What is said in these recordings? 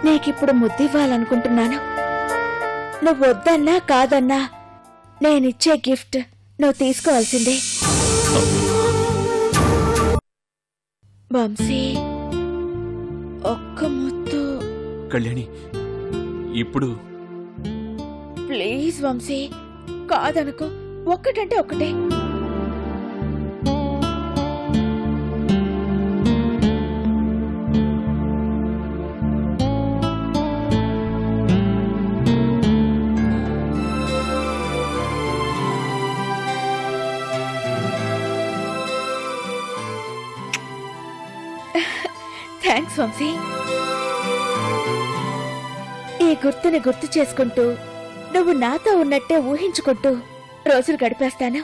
నీకిప్పుడు ముద్దివ్వాలనుకుంటున్నాను. నువ్వు వద్దన్నా కాదన్నా నేనిచ్చే గిఫ్ట్ నువ్వు తీసుకోవాల్సిందే. వంశీ, ఒక్క ముద్దు. కళ్యాణి, ఇప్పుడు ప్లీజ్ వంశీ, కాదనుకో. ఒక్కటంటే ఒక్కటే. థ్యాంక్స్ వంశీ. ఈ గుర్తుని గుర్తు చేసుకుంటూ నువ్వు నాతో ఉన్నట్టే ఊహించుకుంటూ రోజులు గడిపేస్తాను.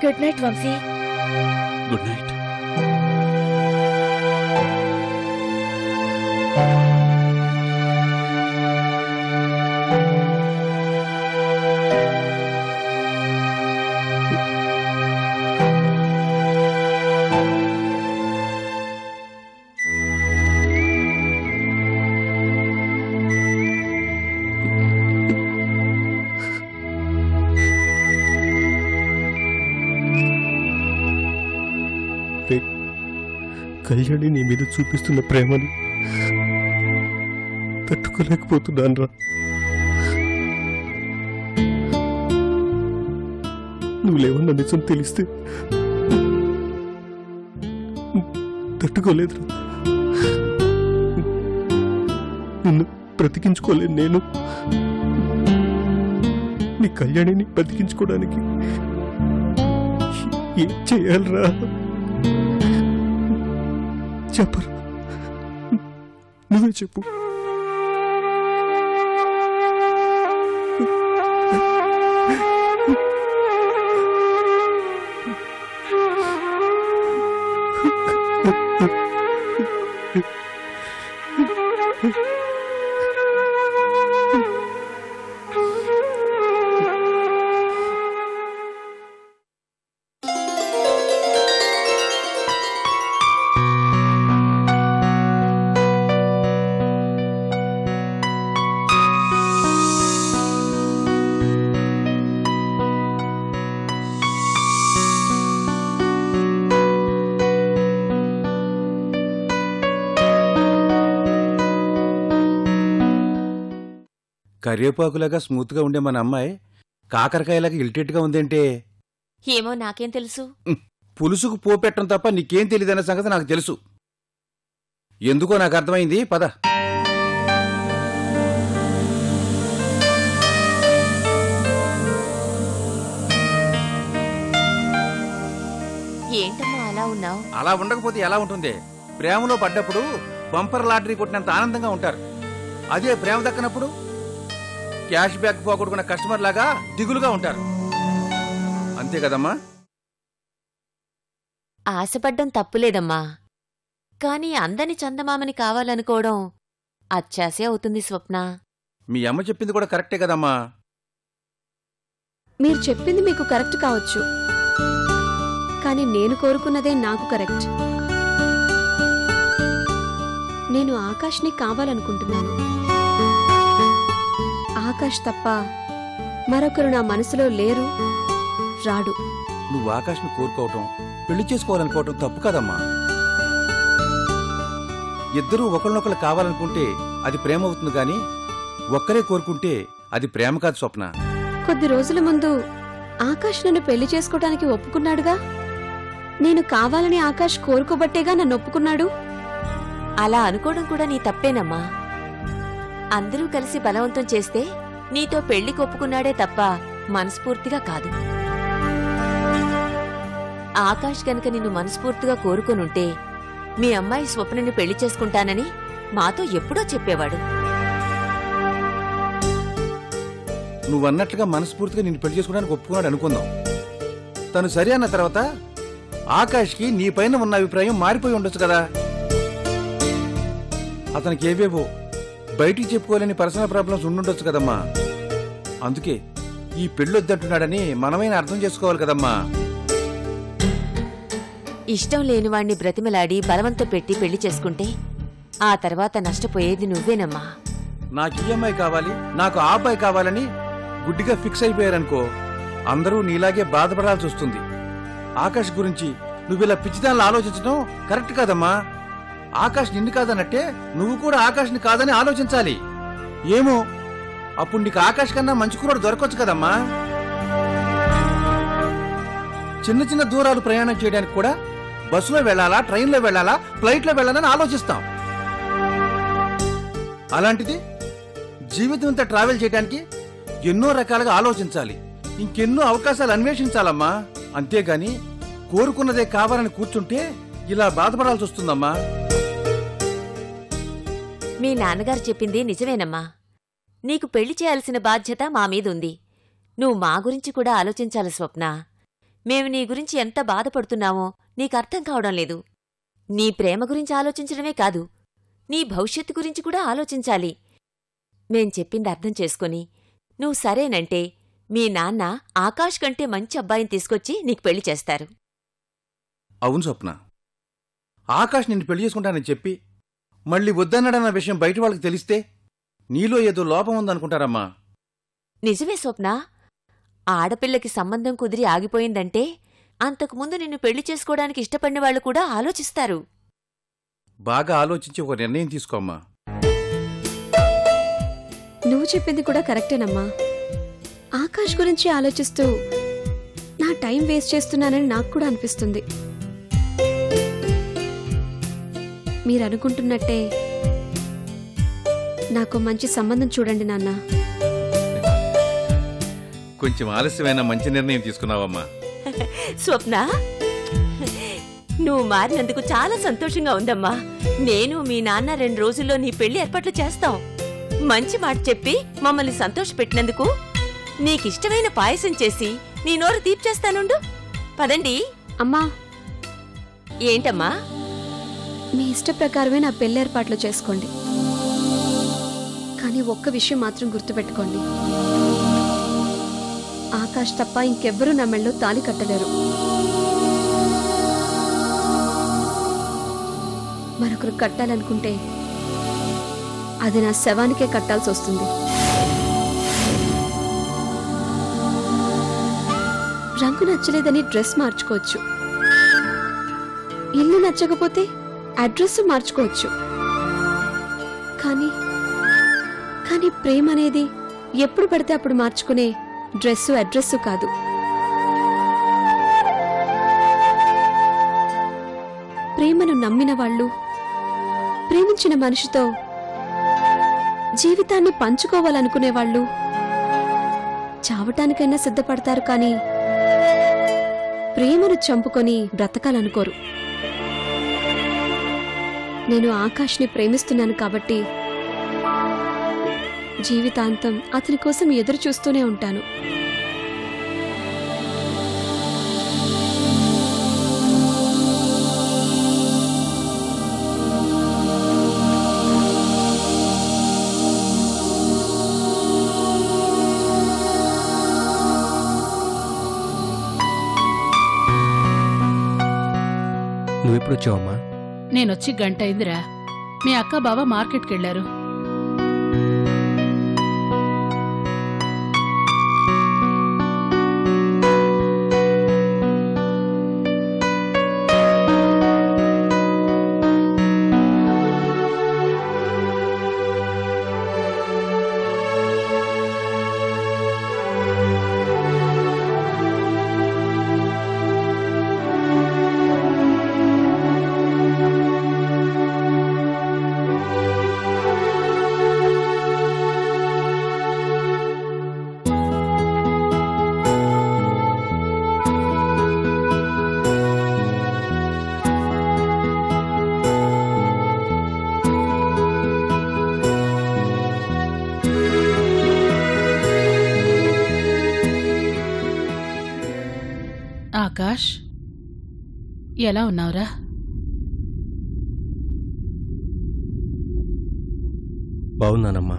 Good night Vamsi. Good night. Kalyani నీ మీద చూపిస్తున్న ప్రేమని తట్టుకోలేకపోతున్నాను రా. నువ్వు లేవన్న నిజం తెలిస్తే తట్టుకోలేదురా. నిన్ను బ్రతికించుకోలేను నేను. నీ కళ్యాణిని బ్రతికించుకోవడానికి ఏం చేయాలరా? చెప్పరు, నువ్వే చెప్పు. కరివేపాకులాగా స్మూత్ గా ఉండే మన అమ్మాయి కాకరకాయలాగా ఇల్టెట్ గా ఉందేంటే? ఏమో నాకేం తెలుసు. పులుసుకు పోపెట్టడం తప్ప నీకేం తెలియదనే సంగతి నాకు తెలుసు. ఎందుకో నాకు అర్థమైంది. పద. ఏంటమ్మా అలా ఉన్నావు? అలా ఉండకపోతే ఎలా ఉంటుంది? ప్రేమలో పడ్డప్పుడు బంపర్ లాటరీ కొట్టినంత ఆనందంగా ఉంటారు. అదే ప్రేమ దక్కనప్పుడు క్యాష్ బ్యాక్ పోగొట్టుకున్న కస్టమర్ లాగా దిగులుగా ఉంటారు. అంతే కదమ్మా? ఆశపడ్డం తప్పులేదమ్మా, కాని అందని చందమామని కావాలనుకోవడం అత్యాశే అవుతుంది స్వప్న. మీ అమ్మ చెప్పింది కూడా కరెక్టే కదమ్మా. మీరు చెప్పింది మీకు కరెక్ట్ కావచ్చు, కానీ నేను కోరుకున్నదే నాకు కరెక్ట్. నేను ఆకాష్ని కావాలనుకుంటున్నాను. ఆకాష్ తప్ప మరొకరు నా మనసులో లేరు, రాడు. నువ్వు ఆకాష్ని కోరుకోవటం, పెళ్లి చేసుకోవాలనుకోవటం తప్పు కదమ్మా. ఇద్దరూ ఒకరినొకరు కావాలనుకుంటే అది ప్రేమ అవుతుంది గాని ఒక్కరే కోరుకుంటే అది ప్రేమ కాదు స్వప్న. కొద్ది రోజుల ముందు ఆకాష్ నన్ను పెళ్లి చేసుకోవడానికి ఒప్పుకున్నాడుగా. నేను కావాలని ఆకాష్ కోరుకోబట్టేగా నన్ను ఒప్పుకున్నాడు. అలా అనుకోవడం కూడా నీ తప్పేనమ్మా. అందరూ కలిసి బలవంతం చేస్తే నీతో పెళ్లి కొప్పుకున్నాడే తప్ప మనస్ఫూర్తిగా కాదు. ఆకాష్ గనక నిన్ను మనస్ఫూర్తిగా కోరుకొనుంటే మీ అమ్మాయి స్వప్నని పెళ్లి చేసుకుంటానని మాతో ఎప్పుడో చెప్పేవాడు. నువ్వన్నట్లుగా మనస్ఫూర్తిగా నిన్ను పెళ్లి చేసుకోవడానికి ఒప్పుకున్నాడు అనుకుందాం. తను సరి అన్న తర్వాత ఆకాష్కి నీ పైన ఉన్న అభిప్రాయం మారిపోయి ఉండొచ్చు కదా. అతనికి ఏవేవో బయటికి చెప్పుకోలేని పర్సనల్ ప్రాబ్లమ్స్ ఉండుండొచ్చు కదమ్మా. అందుకే ఈ పెళ్ళొద్దంటున్నాడని మనమైనా అర్థం చేసుకోవాలి కదమ్మా. ఇష్టం లేనివాణ్ణి బ్రతిమలాడి బలవంతం పెట్టి పెళ్లి చేసుకుంటే ఆ తర్వాత నష్టపోయేది నువ్వేనమ్మా. నాకు ఈఎంఐ కావాలి, నాకు ఆ అబ్బాయి కావాలని గుడ్డిగా ఫిక్స్ అయిపోయారనుకో, అందరూ నీలాగే బాధపడాల్సి వస్తుంది. ఆకాష్ గురించి నువ్విలా పిచ్చిదాన్ని ఆలోచించడం కరెక్ట్ కాదమ్మా. ఆకాష్ నిన్ను కాదన్నట్టే నువ్వు కూడా ఆకాష్ని కాదని ఆలోచించాలి. ఏమో అప్పుడు నీకు ఆకాష్ కన్నా మంచి కుర్రాడు దొరకొచ్చు కదమ్మా. చిన్న చిన్న దూరాలు ప్రయాణం చేయడానికి కూడా బస్సులో వెళ్లాలా, ట్రైన్లో వెళ్లాలా, ఫ్లైట్లో వెళ్లాలని ఆలోచిస్తాం. అలాంటిది జీవితం అంతా ట్రావెల్ చేయడానికి ఎన్నో రకాలుగా ఆలోచించాలి, ఇంకెన్నో అవకాశాలు అన్వేషించాలమ్మా. అంతేగాని కోరుకున్నదే కావాలని కూర్చుంటే ఇలా బాధపడాల్సి వస్తుందమ్మా. మీ నాన్నగారు చెప్పింది నిజమేనమ్మా. నీకు పెళ్లి చేయాల్సిన బాధ్యత మా మీదుంది. నువ్వు మా గురించి కూడా ఆలోచించాలి స్వప్న. మేము నీ గురించి ఎంత బాధపడుతున్నామో నీకర్థం కావడం లేదు. నీ ప్రేమ గురించి ఆలోచించడమే కాదు, నీ భవిష్యత్తు గురించి కూడా ఆలోచించాలి. మేం చెప్పింది అర్థం చేసుకుని నువ్వు సరేనంటే మీ నాన్న ఆకాష్ కంటే మంచి అబ్బాయిని తీసుకొచ్చి నీకు పెళ్లి చేస్తారు. అవును స్వప్న, ఆకాష్ నిన్ను పెళ్లి చేసుకుంటానని చెప్పి మళ్ళీ వద్దన్నాడన్న విషయం బయట వాళ్ళకి తెలిస్తే నీలో ఏదో లోపం ఉందనుకుంటారమ్మా. నిజమే స్వప్న. ఆడపిల్లకి సంబంధం కుదిరి ఆగిపోయిందంటే అంతకుముందు నిన్ను పెళ్లి చేసుకోవడానికి ఇష్టపడిన వాళ్ళు కూడా ఆలోచిస్తారు. బాగా ఆలోచించి ఒక నిర్ణయం తీసుకోమ్మా. నువ్వు చెప్పింది కూడా కరెక్టేనమ్మా. ఆకాష్ గురించి ఆలోచిస్తూ నా టైం వేస్ట్ చేస్తున్నానని నాకు కూడా అనిపిస్తుంది. మీరనుకుంటున్నట్టే నాకు మంచి సంబంధం చూడండి నాన్న. కొంచెం ఆలస్యమైన మంచి నిర్ణయం తీసుకున్నావమ్మా. స్వప్న, నువ్వు మారినందుకు చాలా సంతోషంగా ఉందమ్మా. నేను మీ నాన్న 2 రోజుల్లో నీ పెళ్లి ఏర్పాట్లు చేస్తాం. మంచి మాట చెప్పి మమ్మల్ని సంతోషపెట్టినందుకు నీకిష్టమైన పాయసం చేసి నీ నోరు తీర్చేస్తానుండు. పదండి. అమ్మా, ఏంటమ్మా? మీ ఇష్ట ప్రకారమే నా పెళ్లి ఏర్పాట్లు చేసుకోండి. కానీ ఒక్క విషయం మాత్రం గుర్తుపెట్టుకోండి, ఆకాష్ తప్ప ఇంకెవ్వరూ నా మెళ్ళో తాళి కట్టలేరు. మరొకరు కట్టాలనుకుంటే అది నా శవానికే కట్టాల్సి వస్తుంది. రంగు నచ్చలేదని డ్రెస్ మార్చుకోవచ్చు, ఇల్లు నచ్చకపోతే అడ్రస్ మార్చుకోవచ్చు. కానీ ప్రేమ అనేది ఎప్పుడు పడితే అప్పుడు మార్చుకునే డ్రెస్సు అడ్రస్సు కాదు. ప్రేమను నమ్మిన వాళ్ళు ప్రేమించిన మనిషితో జీవితాన్ని పంచుకోవాలనుకునేవాళ్ళు చావటానికైనా సిద్ధపడతారు, కానీ ప్రేమను చంపుకొని బ్రతకాలనుకోరు. నేను ఆకాష్ని ప్రేమిస్తున్నాను కాబట్టి జీవితాంతం అతని కోసం ఎదురు చూస్తూనే ఉంటాను. నువ్వెప్పుడు వచ్చావమ్మా? నేనొచ్చి గంట అయిందిరా. మీ అక్క బావ మార్కెట్కెళ్లారు. ఆకాష్, ఎలా ఉన్నావురా? బావున్నానమ్మా.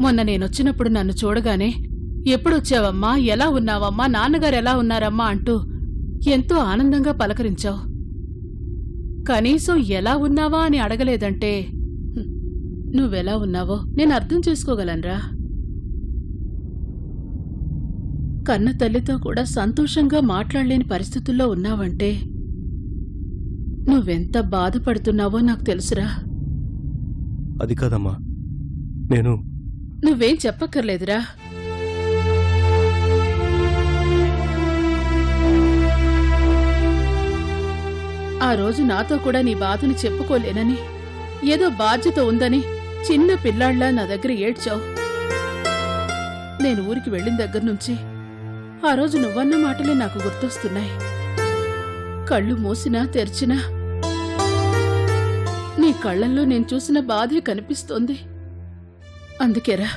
మొన్న నేనొచ్చినప్పుడు నన్ను చూడగానే ఎప్పుడొచ్చావమ్మా, ఎలా ఉన్నావమ్మా, నాన్నగారు ఎలా ఉన్నారమ్మా అంటూ ఎంతో ఆనందంగా పలకరించావు. కనీసం ఎలా ఉన్నావా అని అడగలేదంటే నువ్వెలా ఉన్నావో నేను అర్థం చేసుకోగలనురా. కన్న తల్లితో కూడా సంతోషంగా మాట్లాడలేని పరిస్థితుల్లో ఉన్నావంటే నువ్వెంత బాధపడుతున్నావో నాకు తెలుసురా. అది కాదమ్మా, నేను నువ్వేం చెప్పక్కర్లేదురా. ఆ రోజు నాతో కూడా నీ బాధని చెప్పుకోలేనని, ఏదో బాధ్యత ఉందని చిన్న పిల్లాళ్లా నా దగ్గర ఏడ్చావు. నేను ఊరికి వెళ్ళిన దగ్గర నుంచి ఆ రోజు నువ్వన్న మాటలే నాకు గుర్తొస్తున్నాయి. కళ్ళు మూసినా తెరిచినా నీ కళ్ళల్లో నేను చూసిన బాధే కనిపిస్తోంది. అందుకేరా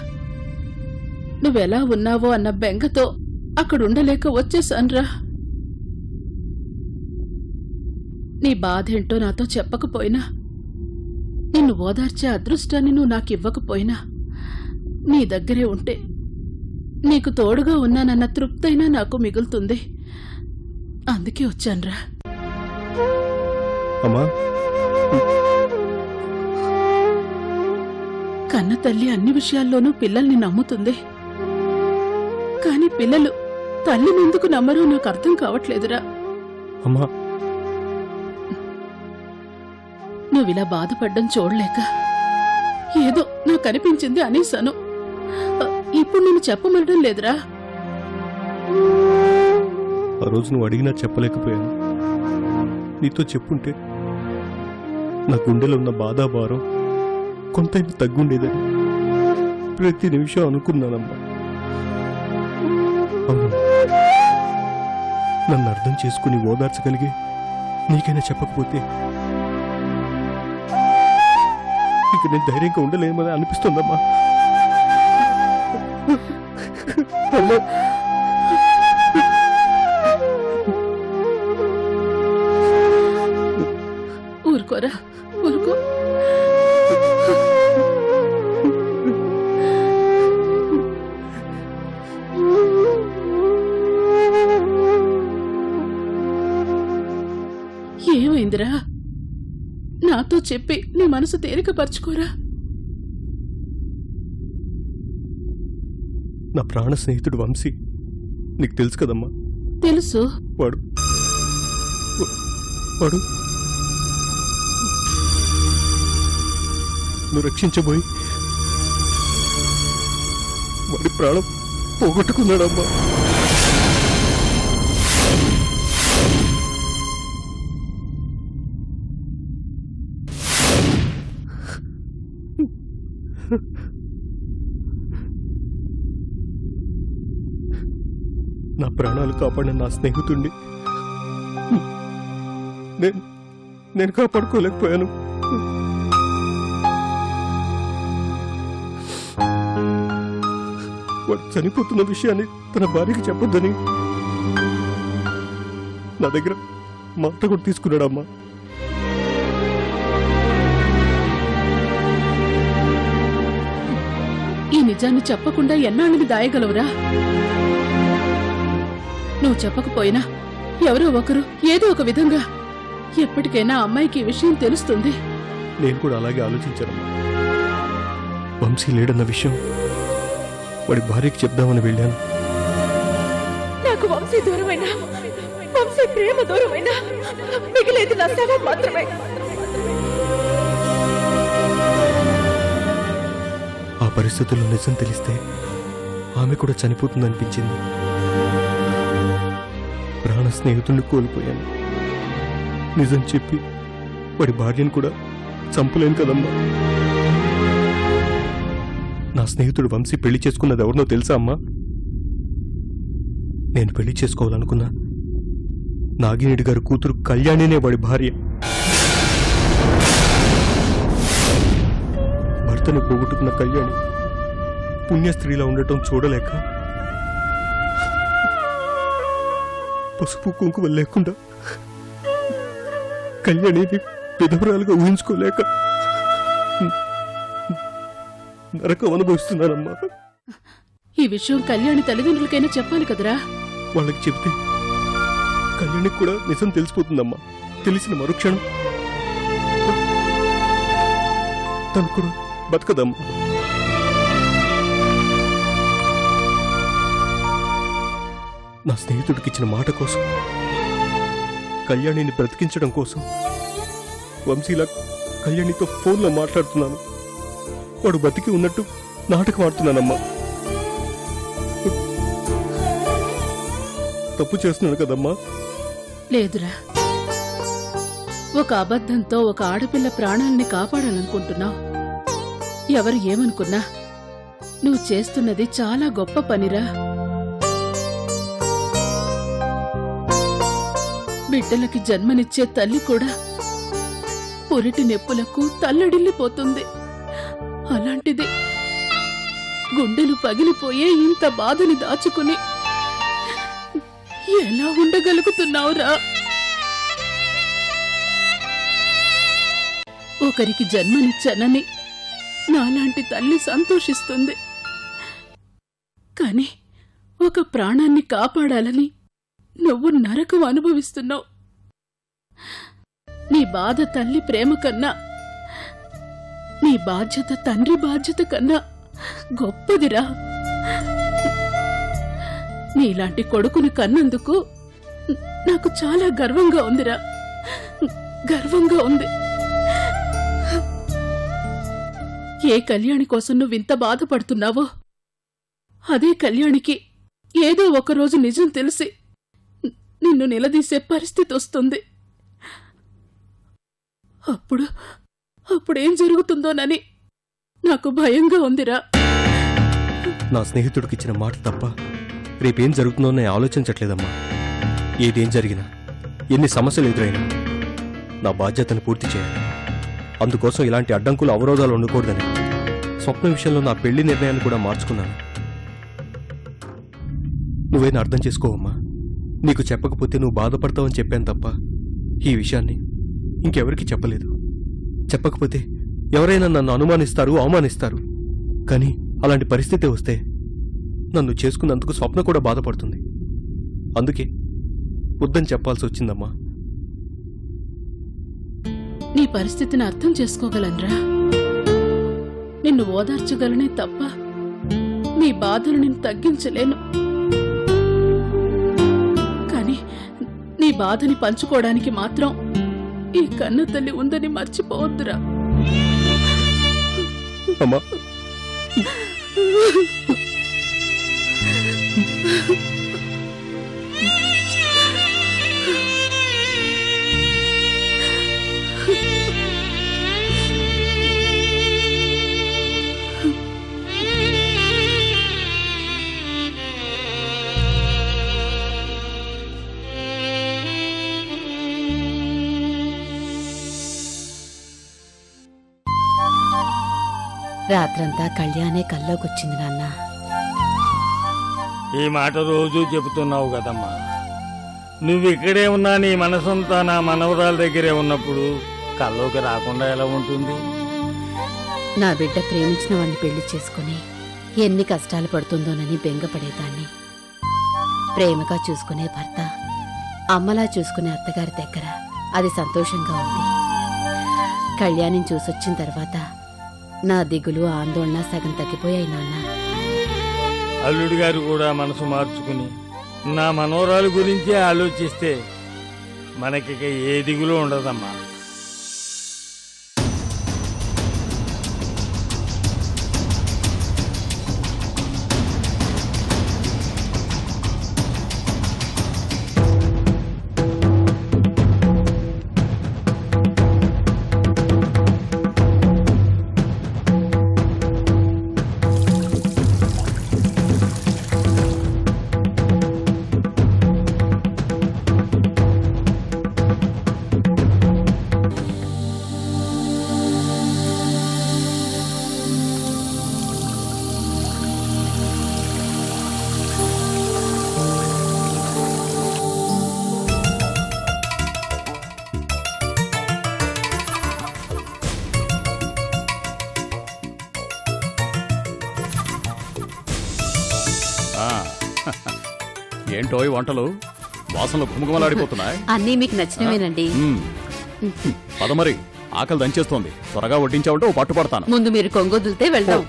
నువ్వెలా ఉన్నావో అన్న బెంగతో అక్కడుండలేక వచ్చేసాన్రా. నీ బాధేంటో నాతో చెప్పకపోయినా, నిన్ను ఓదార్చే అదృష్టాన్ని నువ్వు నాకివ్వకపోయినా, నీ దగ్గరే ఉంటే నీకు తోడుగా ఉన్నానన్న తృప్తైనా నాకు మిగులుతుంది. అందుకే వచ్చాన్రా. అమ్మా, కన్న తల్లి అన్ని విషయాల్లోనూ పిల్లల్ని నమ్ముతుంది. కాని పిల్లలు తల్లినెందుకు నమ్మరో నాకు అర్థం కావట్లేదురా. అమ్మా, నువ్విలా బాధపడ్డం చూడలేక ఏదో నాకు అనిపించింది అనేశాను. ఇప్పుడు నేను చెప్పమనడం లేదురా. ఆ రోజు నువ్వు అడిగినా చెప్పలేకపోయాను. నీతో చెప్పుంటే నా గుండెలో ఉన్న బాధా భారం కొంతైనా తగ్గుండేదని ప్రతి నిమిషం అనుకున్నానమ్మా. అవును, నన్ను అర్థం చేసుకుని ఓదార్చగలిగి నీకైనా చెప్పకపోతే ఇక నేను ధైర్యంగా ఉండలేమని అనిపిస్తుందమ్మా. అమ్మా, ఊరుకోరా, ఊరుకో. ఏమైందిరా? నాతో చెప్పి నీ మనసు తేలికపరచుకోరా. నా ప్రాణ స్నేహితుడు వంశీ నీకు తెలుసు కదమ్మా. తెలుసు. వాడు వాడు నువ్వు రక్షించబోయి వాడి ప్రాణం పోగొట్టుకున్నాడమ్మా. నా ప్రాణాలు కాపాడిన నా స్నేహితుడిని నేను కాపాడుకోలేకపోయాను. వాడు చనిపోతున్న విషయాన్ని తన భార్యకి చెప్పొద్దని నా దగ్గర మాట కూడా తీసుకున్నాడమ్మా. ఈ నిజాన్ని చెప్పకుండా ఎన్నాళ్ళని దాయగలవురా? నువ్వు చెప్పకపోయినా ఎవరో ఒకరు ఏదో ఒక విధంగా ఎప్పటికైనా అమ్మాయికి ఈ విషయం తెలుస్తుంది. నేను కూడా అలాగే ఆలోచించాను. వంశీ లేడన్న విషయం వాడి భార్యకి చెప్దామని వెళ్ళాను. నాకు వంశీ దూరమైనా, వంశీ ప్రేమ దూరమైనా మిగిలేది నా శవం మాత్రమే. ఆ పరిస్థితుల్లో నిజం తెలిస్తే ఆమె కూడా చనిపోతుందనిపించింది. ప్రాణ స్నేహితుడిని కోల్పోయాను. నిజం చెప్పి వాడి భార్యను కూడా చంపలేను కదమ్మా. నా స్నేహితుడు వంశీ పెళ్లి చేసుకున్నది ఎవరినో తెలుసా అమ్మా? నేను పెళ్లి చేసుకోవాలనుకున్నా నాగినేడు గారి కూతురు కళ్యాణినే వాడి భార్య. భర్తను పోగొట్టుకున్న కళ్యాణి పుణ్యస్త్రీలా ఉండటం చూడలేక, పసుపు కుంకుమ లేకుండా కళ్యాణిని విధవరాలుగా ఊహించుకోలేక నరకం అనుభవిస్తున్నానమ్మా. ఈ విషయం కళ్యాణి తల్లిదండ్రులకైనా చెప్పాలి కదరా? వాళ్ళకి చెప్తే కళ్యాణికి కూడా నిజం తెలిసిపోతుందమ్మా. తెలిసిన మరుక్షణం తను కూడా బతకదమ్మా. నా స్నేహితుడికి ఇచ్చిన మాట కోసం, కళ్యాణిని బ్రతికించడం కోసం వంశీలా కళ్యాణితో ఫోన్లో మాట్లాడుతున్నాను. వాడు బతికి ఉన్నట్టు నాటకం ఆడుతున్నానమ్మా. తప్పు చేస్తున్నాను కదమ్మా. లేదురా, ఒక అబద్ధంతో ఒక ఆడపిల్ల ప్రాణాల్ని కాపాడాలనుకుంటున్నావు. ఎవరు ఏమనుకున్నా నువ్వు చేస్తున్నది చాలా గొప్ప పనిరా. బిడ్డలకి జన్మనిచ్చే తల్లి కూడా పురిటి నెప్పులకు తల్లడిల్లిపోతుంది. అలాంటిది గుండెలు పగిలిపోయే ఇంత బాధని దాచుకుని ఎలా ఉండగలుగుతున్నావురా? ఒకరికి జన్మనిచ్చానని నాలాంటి తల్లి సంతోషిస్తుంది. కాని ఒక ప్రాణాన్ని కాపాడాలని నువ్వు నరకం అనుభవిస్తున్నావు. నీ బాధ తల్లి ప్రేమ కన్నా, నీ బాధ్యత తండ్రి బాధ్యత కన్నా గొప్పదిరా. నీలాంటి కొడుకుని కన్నందుకు నాకు చాలా గర్వంగా ఉందిరా, గర్వంగా ఉంది. ఏ కళ్యాణి కోసం నువ్వింత బాధపడుతున్నావో అదే కళ్యాణికి ఏదో ఒకరోజు నిజం తెలిసి నిన్ను నిలదీసే పరిస్థితి వస్తుంది. అప్పుడేం జరుగుతుందోనని నాకు భయంగా ఉందిరా. నా స్నేహితుడికి ఇచ్చిన మాట తప్ప రేపేం జరుగుతుందో నేను ఆలోచించట్లేదమ్మా. ఏదేం జరిగినా, ఎన్ని సమస్యలు ఎదురైనా నా బాధ్యతను పూర్తి చేయాలి. అందుకోసం ఇలాంటి అడ్డంకులు అవరోధాలు ఉండకూడదని స్వప్న విషయంలో నా పెళ్లి నిర్ణయాన్ని కూడా మార్చుకున్నాను. నువ్వేనా అర్థం చేసుకోవమ్మా. నీకు చెప్పకపోతే నువ్వు బాధపడతావని చెప్పాను తప్ప ఈ విషయాన్ని ఇంకెవరికి చెప్పలేదు. చెప్పకపోతే ఎవరైనా నన్ను అనుమానిస్తారు, అవమానిస్తారు. కానీ అలాంటి పరిస్థితి వస్తే నన్ను చేసుకున్నందుకు స్వప్న కూడా బాధపడుతుంది. అందుకే వద్దని చెప్పాల్సి వచ్చిందమ్మా. నీ పరిస్థితిని అర్థం చేసుకోగలనరా. నిన్ను ఓదార్చగలనే తప్ప నీ బాధలు నేను తగ్గించలేను. కాని నీ బాధని పంచుకోవడానికి మాత్రం ఈ కన్న తల్లి ఉందని మర్చిపోవద్దురా. అమ్మా, రాత్రంతా కళ్యాణే కల్లోకొచ్చింది నాన్న. ఈ మాట రోజూ చెబుతున్నావు కదమ్మా. నువ్విక్కడే ఉన్నా నీ మనసంతా నా మనవరాల దగ్గరే ఉన్నప్పుడు కల్లోకి రాకుండా ఎలా ఉంటుంది? నా బిడ్డ ప్రేమించిన వాణ్ణి పెళ్లి చేసుకుని ఎన్ని కష్టాలు పడుతుందోనని బెంగపడేదాన్ని. ప్రేమగా చూసుకునే భర్త, అమ్మలా చూసుకునే అత్తగారి దగ్గర అది సంతోషంగా ఉంది. కళ్యాణిని చూసొచ్చిన తర్వాత నా దిగులు, ఆందోళన సగం తగ్గిపోయాయి నాన్న. అల్లుడి గారు కూడా మనసు మార్చుకుని నా మనోరాలు గురించే ఆలోచిస్తే మనకిక ఏ దిగులు ఉండదమ్మా. ఏంటో ఈ వంటలు వాసనలు ఘుమఘుమలాడిపోతున్నాయి. అన్నీ మీకు నచ్చినవేనండి. పద మరి ఆకలి దంచేస్తోంది. త్వరగా వడ్డించావంటే ఓ పట్టుపడతాను. ముందు మీరు కొంగొదులితే వెళ్దాం.